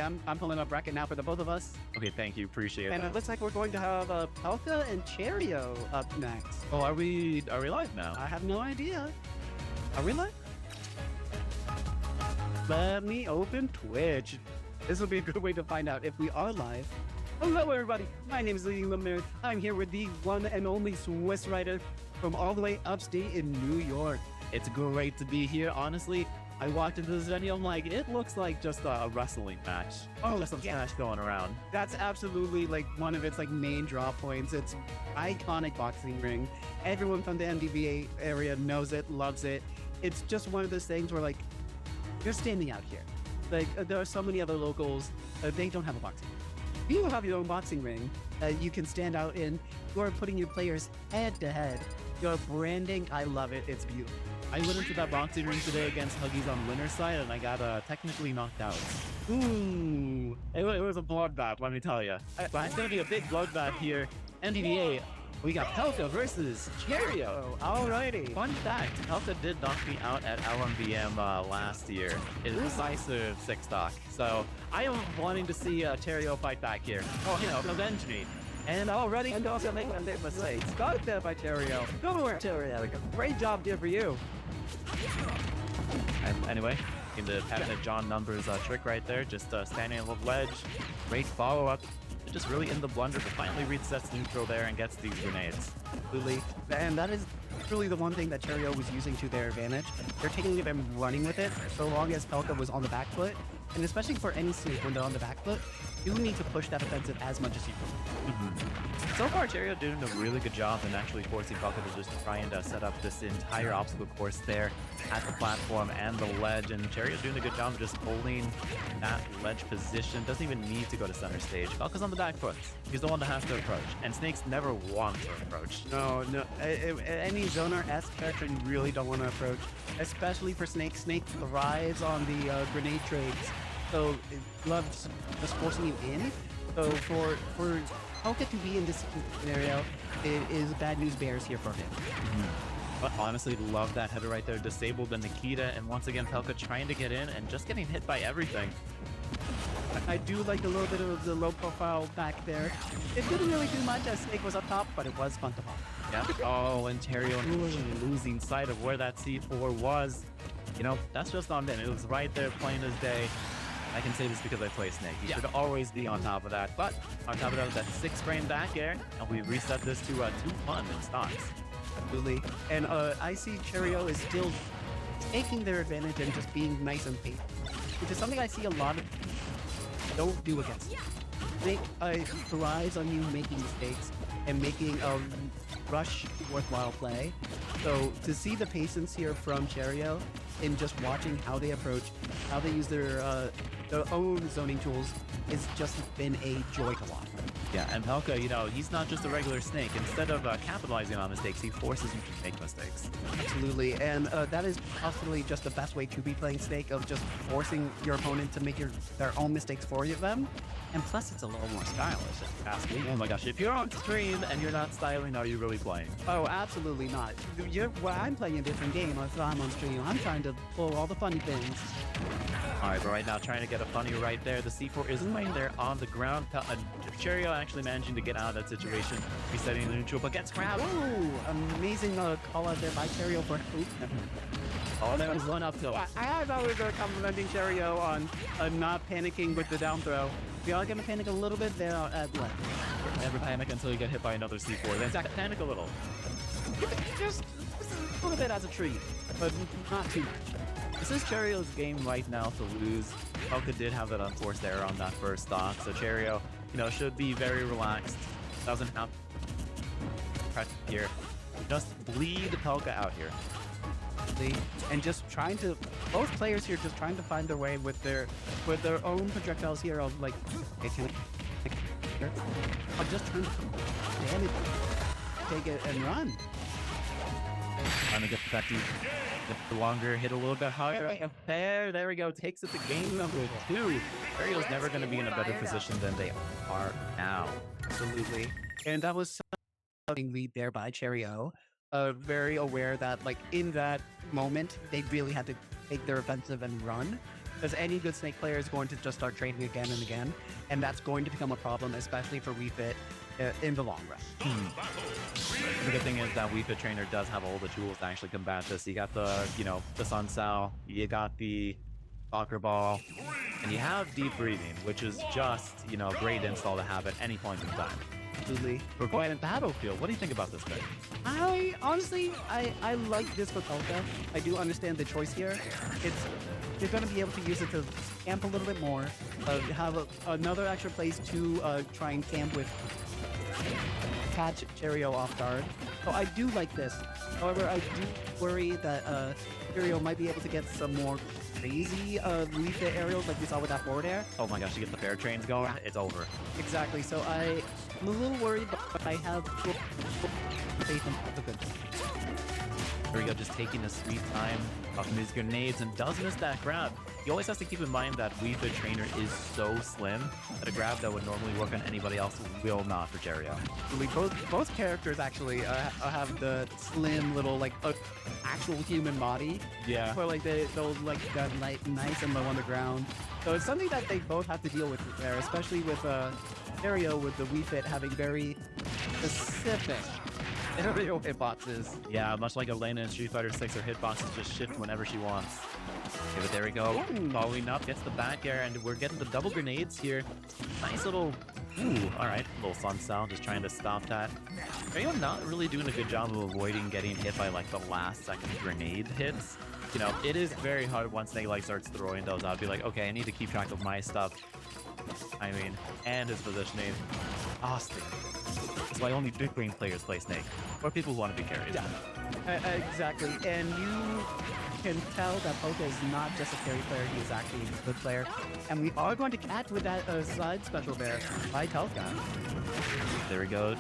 I'm pulling up bracket now for the both of us. Okay, thank you. Appreciate And it. it looks like we're going to have Pelca and Cherryo up next. Oh, are we live now? I have no idea. Are we live? Let me open Twitch. This will be a good way to find out if we are live. Hello, everybody. My name is Leading Luminary. I'm here with the one and only Swiss writer from all the way upstate in New York. It's great to be here. Honestly, I walked into this venue. I'm like, it looks like just a wrestling match. Oh, just some smash going around. That's absolutely like one of its like main draw points. It's iconic boxing ring. Everyone from the MDVA area knows it, loves it. It's just one of those things where like you're standing out here. Like there are so many other locals, they don't have a boxing ring. You have your own boxing ring. You can stand out in. You're putting your players head to head. Your branding, I love it. It's beautiful. I went into that boxing ring today against Huggies on winner's side, and I got technically knocked out. Ooh. It was a bloodbath, let me tell you. But it's going to be a big bloodbath here. MDVA, we got Pelca versus Cherryo. Alrighty. Fun fact, Pelca did knock me out at LMBM last year. It was decisive 6-stock. So I am wanting to see Cherryo fight back here. Oh, you know, avenge me. And already, and also make one big mistake. Got there by Cherryo. Go nowhere, Cherryo. Great job there for you. And anyway, in the patented John Numbers trick right there, just standing on the ledge, great follow-up, just really in the blunder, but finally resets neutral there and gets these grenades. Absolutely. And that is truly the one thing that Cherryo was using to their advantage. They're taking it and running with it so long as Pelca was on the back foot. And especially for any sneak when they're on the back foot, you need to push that offensive as much as you can. So far, Cherryo doing a really good job in actually forcing Pelca to just try and set up this entire obstacle course there at the platform and the ledge. And Cherryo doing a good job of just holding that ledge position. Doesn't even need to go to center stage. Pelca's on the back foot. He's the one that has to approach. And Snakes never want to approach. No. Any Zoner-esque character you really don't want to approach, especially for Snake. Snake thrives on the grenade trades. So it loves just forcing you in. So for Pelca to be in this scenario, it is bad news bears here for him. But honestly, love that header right there. Disabled the Nikita, and once again, Pelca trying to get in and just getting hit by everything. I do like a little bit of the low profile back there. It didn't really do much as Snake was up top, but it was fun to pop. Yeah. Oh, and Cherryo losing sight of where that C4 was. You know, that's just on them. It was right there, plain as day. I can say this because I play Snake. You should always be on top of that. But on top of that 6-frame back air, and we reset this to 2 fun in stocks. Absolutely. And I see Cherryo is still taking their advantage and just being nice and patient, which is something I see a lot of don't do against you. Snake thrives on you making mistakes and making a rush worthwhile play. So to see the patience here from Cherryo in just watching how they approach, how they use their own zoning tools, has just been a joy to watch. Yeah, and Pelca, you know, he's not just a regular Snake. Instead of capitalizing on mistakes, he forces you to make mistakes. Absolutely, and that is possibly just the best way to be playing Snake, of just forcing your opponent to make their own mistakes for them. And plus, it's a little more stylish, if you ask me. Oh my gosh, if you're on stream and you're not styling, are you really playing? Oh, absolutely not. I'm playing a different game. If I'm on stream, I'm trying to pull all the funny things. All right, but right now, trying to get a funny right there. The C4 is laying there on the ground. Cherryo actually managing to get out of that situation, resetting the neutral, but gets grabbed. Ooh, amazing call out there by Cherryo for Oh, there was one up tilt. I thought we were complimenting Cherryo on not panicking with the down throw. We are going to panic a little bit there at left. Never panic until you get hit by another C4. Then panic a little. Just a little bit as a treat, but not too much. This is Cherryo's game right now to lose. Pelca did have that unforced error on that first stock, so Cherryo, you know, should be very relaxed. Doesn't have pressure here. Just bleed Pelca out here. And just trying to, both players here just trying to find their way with their own projectiles here of like, okay, I'm just trying to damage, take it and run. Trying to get the longer, hit a little bit higher. There we go. Takes it to game number 2. Cherryo's never going to be in a better position than they are now. Absolutely. And that was something lead there by Cherryo. Very aware that like in that moment, they really had to take their offensive and run. because any good Snake player is going to just start trading again and again, and that's going to become a problem, especially for Wii Fit in the long run. The good thing is that Wii Fit Trainer does have all the tools to actually combat this. You got the, the Sun Cell, you got the soccer ball, and you have deep breathing, which is just, a great install to have at any point in time. Absolutely. We're going in Battlefield. What do you think about this pick? I honestly, I like this for Pelca. I do understand the choice here. You're going to be able to use it to camp a little bit more, have another extra place to try and camp with, catch Cherryo off guard. So I do like this. However, I do worry that Cherryo might be able to get some more crazy Wii Fit aerials like we saw with that forward air. Oh my gosh, you get the fair trains going, it's over. Exactly. So I'm a little worried, but I have faith in the good. There we go, just taking a sweet time off these grenades and does miss that grab. He always has to keep in mind that Wii Fit Trainer is so slim that a grab that would normally work on anybody else will not for Cherryo. Both characters actually have the slim little actual human body. Yeah. Where they'll got nice and low on the ground. So it's something that they both have to deal with there, especially with Cherryo with the Wii Fit having very specific aerial hitboxes. Yeah, much like Elena in Street Fighter 6, her hitboxes just shift whenever she wants. Okay, but there we go. Following up, gets the back air, and we're getting the double grenades here. Nice little... Ooh, alright. Little Sun Cell, just trying to stop that. Cherryo not really doing a good job of avoiding getting hit by, the last second grenade hits. It is very hard once they, starts throwing those out. I'd be like, okay, I need to keep track of my stuff. And his positioning. Austin. That's why only big brain players play Snake. Or people who want to be carried. Yeah, exactly. And you can tell that Pelca is not just a carry player, he is actually a good player. And we are going to catch with that side special there by Pelca. There we go.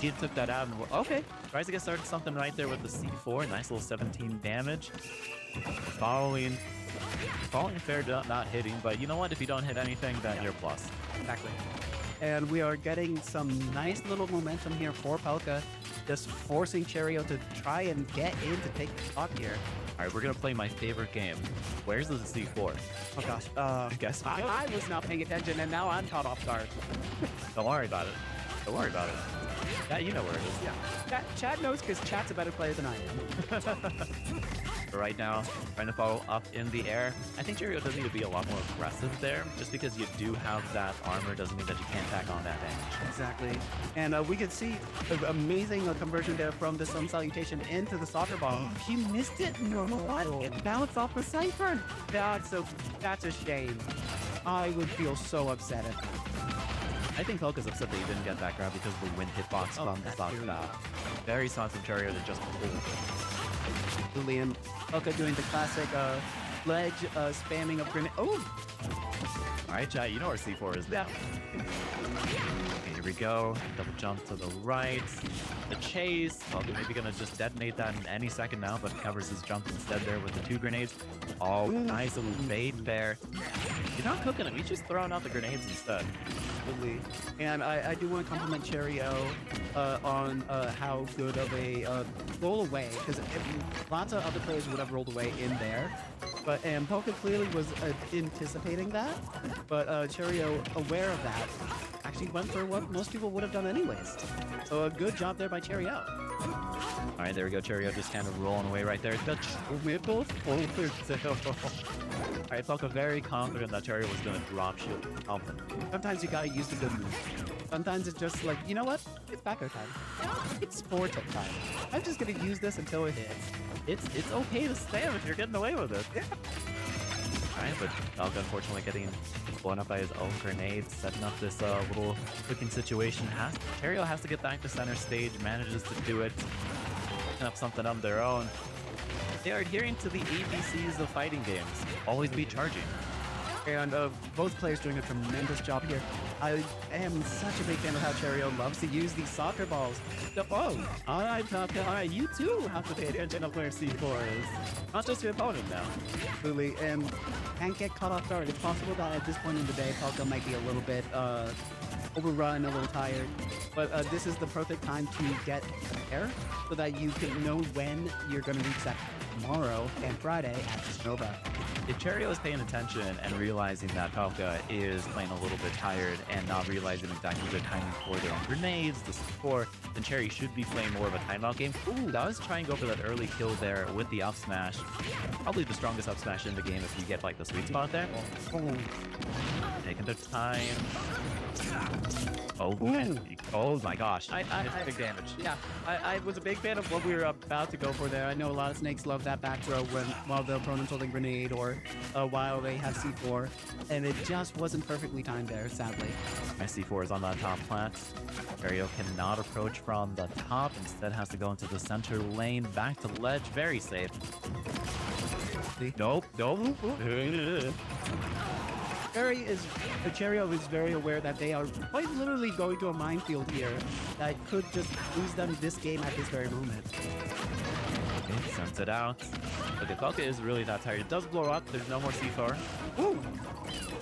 He took that out. And okay. Tries to get started something right there with the C4. Nice little 17 damage. Falling fair, not hitting. But you know what? If you don't hit anything, then you're plus. Exactly. And we are getting some nice little momentum here for Pelca, just forcing Cherryo to try and get in to take the top here. All right, we're going to play my favorite game. Where's the C4? Oh gosh. Guess I was not paying attention, and now I'm caught off guard. Don't worry about it. Don't worry about it. Yeah, you know where it is. Yeah. Chad knows because Chad's a better player than I am. But right now, trying to follow up in the air. I think Cherryo does need to be a lot more aggressive there. Just because you do have that armor doesn't mean that you can't tack on that damage. Exactly. And we could see an amazing conversion there from the Sun Salutation into the soccer ball. He missed it. No, it bounced off the Cypher. That's a shame. I would feel so upset at that. I think Pelca's upset that he didn't get that grab because of the wind hitbox from the soccer ball. Very smart from Cherryo to just pull. Julian, Pelca doing the classic ledge spamming of grenade. Oh! Alright, chat, you know where C4 is now. Okay, here we go. Double jump to the right. The chase. Pelca maybe gonna just detonate that in any second now, but covers his jump instead there with the 2 grenades. Oh, nice little bait there. You're not cooking him, he's just throwing out the grenades instead. Absolutely. And I do want to compliment Cherryo on how good of a roll away, because lots of other players would have rolled away in there. But Pelca clearly was anticipating that, but Cherryo, aware of that, actually went for what most people would have done anyways. So a good job there by Cherryo. All right, there we go. Cherryo just kind of rolling away right there. The triple forward tilt. All right, Pelca very confident that Cherryo was going to drop shield. Sometimes you gotta use the good move. Sometimes it's just like, you know what? It's backer time. It's four tip time. I'm just gonna use this until it hits. It's okay to spam if you're getting away with it. Yeah. All right, but Pelca unfortunately getting blown up by his own grenades, setting up this little cooking situation. Cherryo has to get back to center stage, manages to do it, picking up something of their own. They are adhering to the ABCs of fighting games. Always be charging. And both players doing a tremendous job here. I am such a big fan of how Cherryo loves to use these soccer balls. So, all right, Pelca, all right, you too have to pay attention of where C4 is. Not just your opponent now. Absolutely, and can't get caught off guard. It's possible that at this point in the day, Pelca might be a little bit overrun, a little tired. But this is the perfect time to get there so that you can know when you're going to reach that tomorrow and Friday at Supernova. If Cherryo is paying attention and realizing that Pelca is playing a little bit tired and not realizing exactly the timing for their own grenades, the support, then Cherry should be playing more of a timeout game. Ooh, does try and go for that early kill there with the up smash. Probably the strongest up smash in the game if you get like the sweet spot there. Taking their time. Oh, oh my gosh. It's big damage. Yeah, I was a big fan of what we were about to go for there. I know a lot of snakes love that back throw while the opponent's holding grenade or while they have C4, and it just wasn't perfectly timed there, sadly. My C4 is on that top plat. Cherryo cannot approach from the top, instead has to go into the center lane, back to ledge, very safe. Nope. Cherryo is very aware that they are quite literally going to a minefield here that could just lose them this game at this very moment. Okay, sends it out. But the Pelca is really that tired. It does blow up. There's no more C4. Ooh!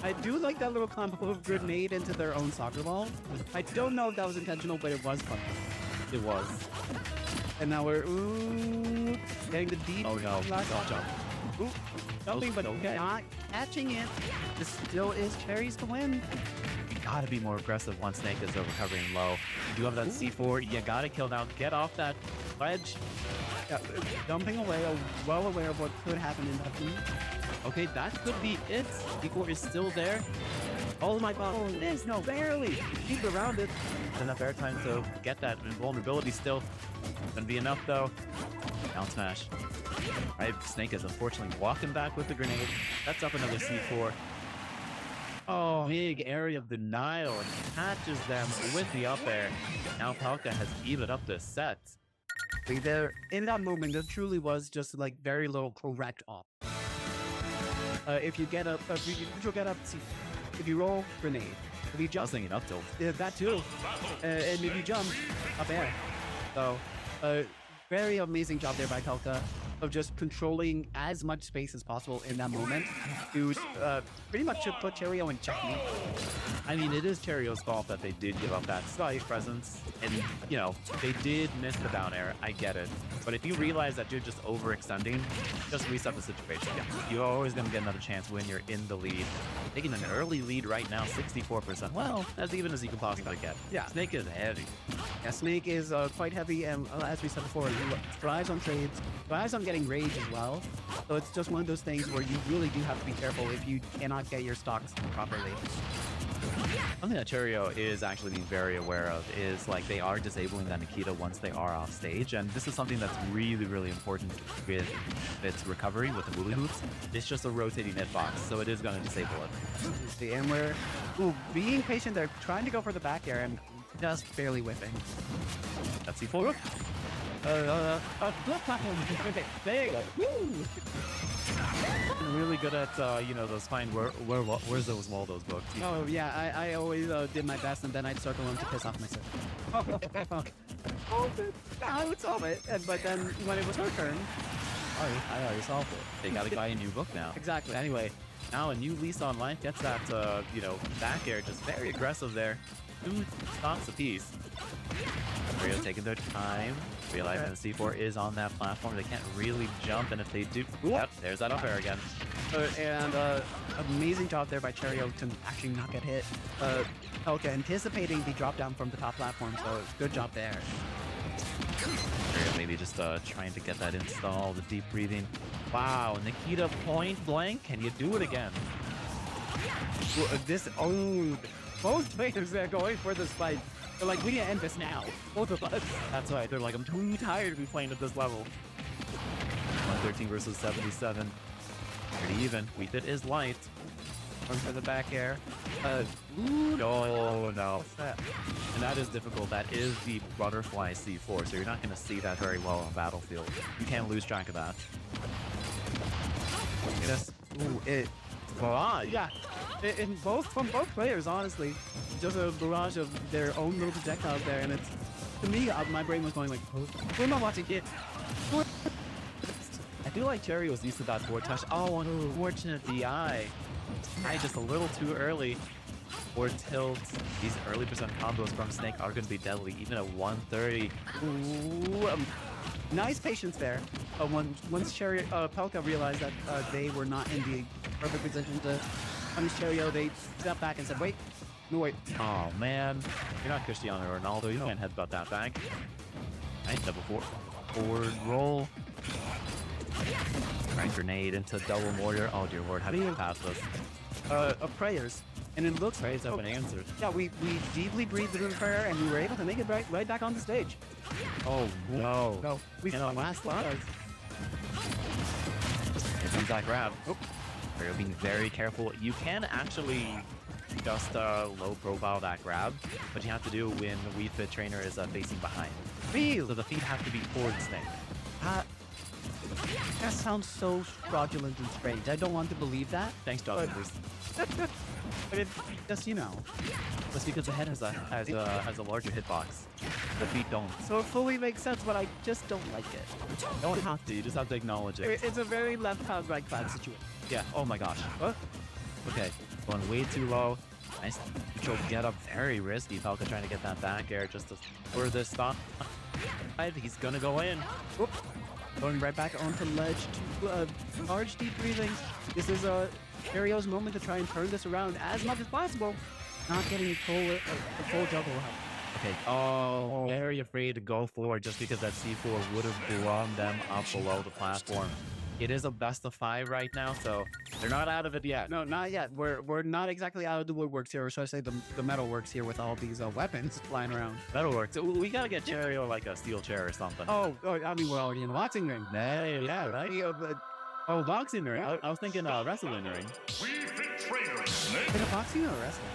I do like that little combo of grenade into their own soccer ball. I don't know if that was intentional, but it was fun. It was. And now we're getting the deep. Oh no! Don't jump. Ooh, jumping, but not catching it. This still is Cherry's to win. You gotta be more aggressive once Snake is recovering low. You do have that C4. You gotta kill now. Get off that ledge. Yeah, jumping away, well aware of what could happen in that team. Okay, that could be it. C4 is still there. Oh my god. Oh, there's no barely. Keep around it. Enough airtime to get that invulnerability still. Gonna be enough though. Down smash. Right, Snake is unfortunately walking back with the grenade. That's up another C4. Oh, big area of denial and catches them with the up air. Now Pelca has evened up the set. There, in that moment, there truly was just like very little correct off. If you get up, if you roll grenade, if you I was jump, thinking up tilt. that too, and if you jump, up air. So, very amazing job there by Pelca of just controlling as much space as possible in that moment to pretty much put Cherryo in checkmate. I mean, it is Cherryo's fault that they did give up that sky presence, and, you know, they did miss the down air. I get it. But if you realize that you're just overextending, just reset the situation. Yeah. You're always going to get another chance when you're in the lead. Taking an early lead right now, 64%. Well, as even as you can possibly get. Yeah. Snake is heavy. Yeah, Snake is quite heavy, and as we said before, he thrives on trades, thrives on getting rage as well. So it's just one of those things where you really do have to be careful if you cannot get your stocks properly. Something that Cherryo is actually being very aware of is like they are disabling that Nikita once they are off stage, and this is something that's really, really important with its recovery with the Woolly Hoops. It's just a rotating hitbox, so it is going to disable it. And we're being patient there, trying to go for the back air and just barely whiffing. That's C4. Really good at, you know, those fine where's those Waldo's books? Oh yeah, I always did my best, and then I'd circle them to piss off myself. I would solve it, but then when it was her turn, I already solved it. They got to buy a new book now. Exactly. Anyway, now a new lease on life gets that, you know, back air, just very aggressive there. 2 stocks apiece. Cherryo taking their time, realizing the C4 is on that platform. They can't really jump, and if they do, yep, there's that up air again. Amazing job there by Cherryo to actually not get hit. Pelca anticipating the drop down from the top platform, so good job there. Cherryo maybe just trying to get that install, the deep breathing. Wow, Nikita point blank, can you do it again? Both players there going for this fight. They're like, we need to end this now. Both of us. That's right. They're like, I'm too tired to be playing at this level. 113 versus 77. Pretty even. We fit is light. Going for the back air. No, no. What's that? And that is difficult. That is the butterfly C4, so you're not going to see that very well on battlefield. You can't lose track of that. Yes. Barrage. Yeah. From both players, honestly. Just a barrage of their own little projectiles there, and it's, to me, my brain was going like, who am I watching it? I feel like Cherry was used to that forward touch. Oh, unfortunate DI. I just a little too early. or tilt. These early percent combos from Snake are going to be deadly, even at 130. Ooh, nice patience there. Once Pelca realized that they were not in the perfect position to punish Cherryo, they stepped back and said, wait, no wait. Oh man, you're not Cristiano Ronaldo. You can't headbutt that back. Nice double forward roll. Right grenade into double mortar. Oh dear lord, how do you pass this? Prayers. And it looks Praise have been answered. Yeah, we deeply breathed through the prayer and we were able to make it right back on the stage. Oh no. No, we last live. Here comes that grab. Oh. Cherryo being very careful. You can actually just low profile that grab, but you have to do when the Wii Fit trainer is facing behind. Really? So the feet have to be towards Snake. That sounds so fraudulent and strange. I don't want to believe that. Thanks, Justin. But it just, you know. That's because the head has a larger hitbox. The feet don't. So it fully makes sense, but I just don't like it. You don't have to. You just have to acknowledge it. It's a very left cloud, right cloud situation. Yeah. Oh my gosh. What? Okay. Going way too low. Nice control get up. Very risky. Pelca trying to get that back air just to for this stop. He's gonna go in. Whoop. Going right back onto ledge to large deep breathing. This is Cherryo's moment to try and turn this around as much as possible. Not getting a full juggle out. Okay. Oh, very afraid to go forward just because that C4 would have blown them up below the platform. It is a best of 5 right now, so they're not out of it yet. No, not yet. We're not exactly out of the woodworks here, or should I say the metal works here with all these weapons flying around. Metalworks. We gotta get Cherryo like a steel chair or something. Oh, I mean, we're already in the boxing ring. Yeah, right? Oh, boxing ring. I was thinking wrestling ring. Is it a boxing or a wrestling?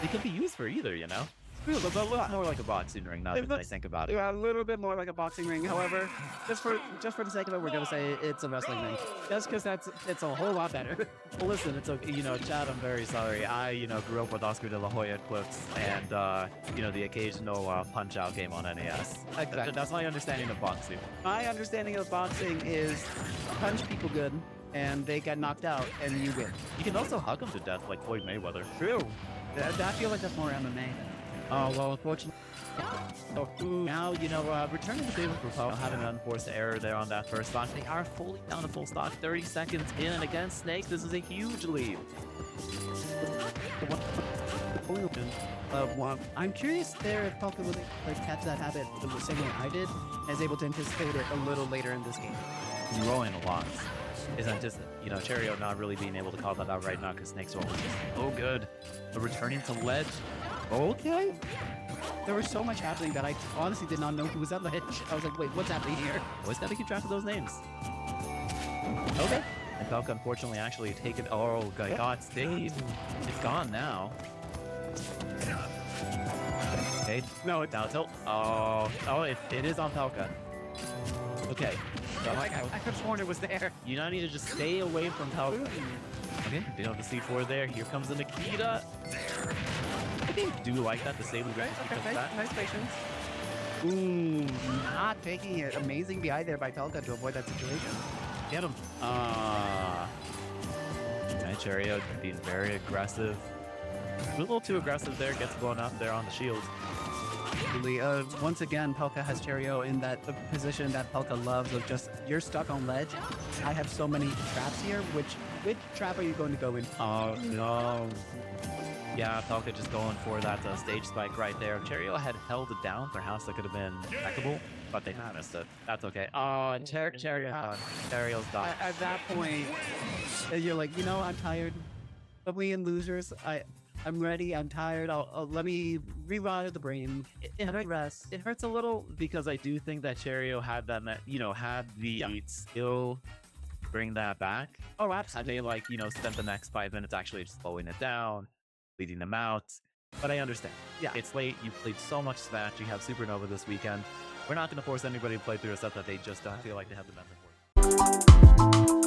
It could be used for either, you know? It looks a lot more like a boxing ring now that I think about it. Yeah, a little bit more like a boxing ring. However, just for the sake of it, we're gonna say it's a wrestling ring. Just because it's a whole lot better. Well, listen, it's okay. You know, Chad, I'm very sorry. I, grew up with Oscar De La Hoya clips and, the occasional Punch-Out game on NES. Exactly. That's my understanding of boxing. My understanding of boxing is punch people good, and they get knocked out, and you win. You can also hug them to death like Floyd Mayweather. True. I feel like that's more MMA. Oh, well, unfortunately. Now, returning the favor for Pelca, having an unforced error there on that first stock. They are fully down to full stock, 30 seconds in against Snake. This is a huge lead. I'm curious there if Pelca would catch that habit the same way I did, and is able to anticipate it a little later in this game. He's rolling a lot. Isn't just, Cherryo not really being able to call that out right now because Snake's rolling just so good. But returning to ledge. Okay. There was so much happening that I honestly did not know who was at ledge. I was like, wait, what's happening here? Always got to keep track of those names. Okay. And Pelca unfortunately actually taken. Oh, God, stayed. It's gone now. Okay. No, it's now tilt. It is on Pelca. Okay. So I could have sworn it was there. You now need to just stay away from Pelca. Okay. You know the C4 there. Here comes the Nikita. I do like that, the save and Right, okay, nice patience. Ooh, not taking it. Amazing BI there by Pelca to avoid that situation. Get him. Cherryo being very aggressive. A little too aggressive there, gets blown up there on the shield. Once again, Pelca has Cherryo in that position that Pelca loves of just, you're stuck on ledge. I have so many traps here. Which trap are you going to go in? Oh, no. Yeah, Pelca just going for that stage spike right there. Cherryo had held it down. Perhaps that could have been impeccable, but they missed it. That's okay. Oh, and Cherryo's done. At that point, you're like, I'm tired. But we and losers, I'm ready. I'm tired. Let me rewire the brain. Rest. It hurts a little because I do think that Cherryo had that, had the skill bring that back. Oh, absolutely. They spent the next 5 minutes actually just slowing it down, leading them out. But I understand. Yeah. It's late. You've played so much Smash. You have Supernova this weekend. We're not going to force anybody to play through a set that they just don't feel like they have the method for.